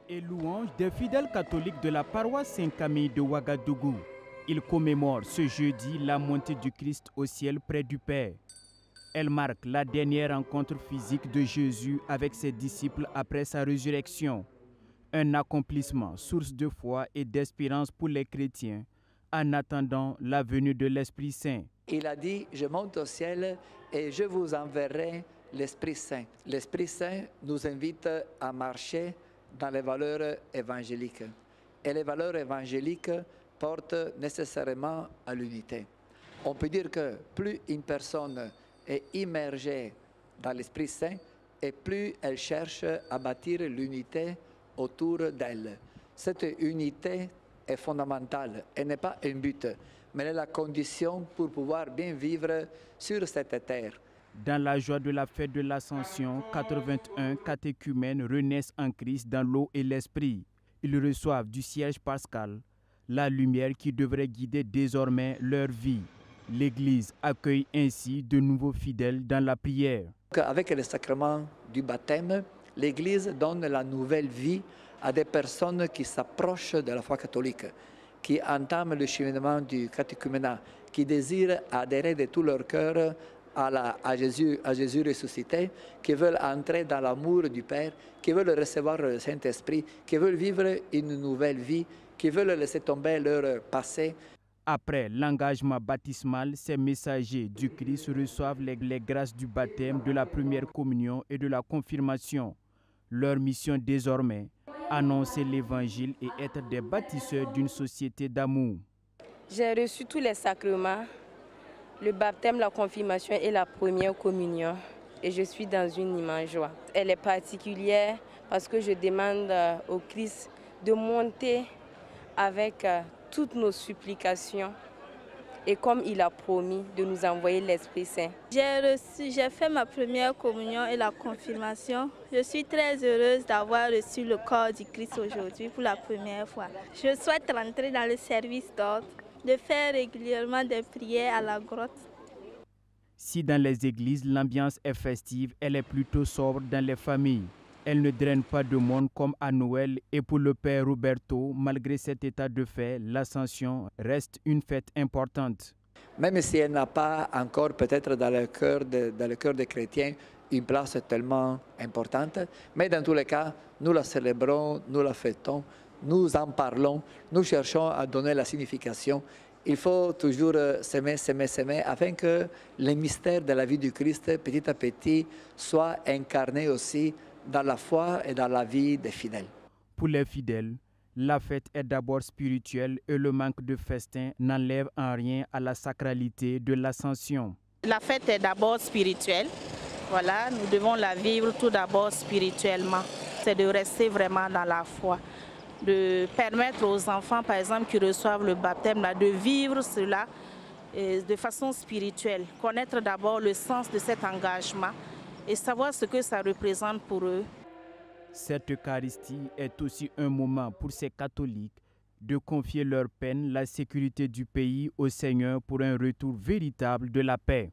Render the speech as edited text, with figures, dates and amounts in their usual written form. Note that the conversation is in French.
Et louange des fidèles catholiques de la paroisse Saint-Camille de Ouagadougou. Ils commémorent ce jeudi la montée du Christ au ciel près du Père. Elle marque la dernière rencontre physique de Jésus avec ses disciples après sa résurrection. Un accomplissement, source de foi et d'espérance pour les chrétiens, en attendant la venue de l'Esprit Saint. Il a dit, je monte au ciel et je vous enverrai l'Esprit Saint. L'Esprit Saint nous invite à marcher dans les valeurs évangéliques. Et les valeurs évangéliques portent nécessairement à l'unité. On peut dire que plus une personne est immergée dans l'Esprit Saint, et plus elle cherche à bâtir l'unité autour d'elle. Cette unité est fondamentale. Elle n'est pas un but, mais elle est la condition pour pouvoir bien vivre sur cette terre. Dans la joie de la fête de l'Ascension, 81 catéchumènes renaissent en Christ dans l'eau et l'esprit. Ils reçoivent du siège pascal la lumière qui devrait guider désormais leur vie. L'Église accueille ainsi de nouveaux fidèles dans la prière. Avec le sacrement du baptême, l'Église donne la nouvelle vie à des personnes qui s'approchent de la foi catholique, qui entament le cheminement du catéchuménat, qui désirent adhérer de tout leur cœur à Jésus ressuscité, qui veulent entrer dans l'amour du Père, qui veulent recevoir le Saint-Esprit, qui veulent vivre une nouvelle vie, qui veulent laisser tomber leur passé. Après l'engagement baptismal, ces messagers du Christ reçoivent les grâces du baptême, de la première communion et de la confirmation. Leur mission désormais, annoncer l'Évangile et être des bâtisseurs d'une société d'amour. J'ai reçu tous les sacrements, le baptême, la confirmation et la première communion. Et je suis dans une immense joie. Elle est particulière parce que je demande au Christ de monter avec toutes nos supplications et comme il a promis de nous envoyer l'Esprit Saint. J'ai fait ma première communion et la confirmation. Je suis très heureuse d'avoir reçu le corps du Christ aujourd'hui pour la première fois. Je souhaite rentrer dans le service d'ordre, de faire régulièrement des prières à la grotte. Si dans les églises l'ambiance est festive, elle est plutôt sobre dans les familles. Elle ne draine pas de monde comme à Noël et pour le père Roberto, malgré cet état de fait, l'Ascension reste une fête importante. Même si elle n'a pas encore peut-être dans le cœur des chrétiens une place tellement importante, mais dans tous les cas, nous la célébrons, nous la fêtons, nous en parlons, nous cherchons à donner la signification. Il faut toujours s'aimer, afin que les mystères de la vie du Christ, petit à petit, soient incarnés aussi dans la foi et dans la vie des fidèles. Pour les fidèles, la fête est d'abord spirituelle et le manque de festin n'enlève en rien à la sacralité de l'Ascension. La fête est d'abord spirituelle. Voilà, nous devons la vivre tout d'abord spirituellement. C'est de rester vraiment dans la foi. De permettre aux enfants, par exemple, qui reçoivent le baptême, de vivre cela de façon spirituelle. Connaître d'abord le sens de cet engagement et savoir ce que ça représente pour eux. Cette Eucharistie est aussi un moment pour ces catholiques de confier leur peine, la sécurité du pays au Seigneur pour un retour véritable de la paix.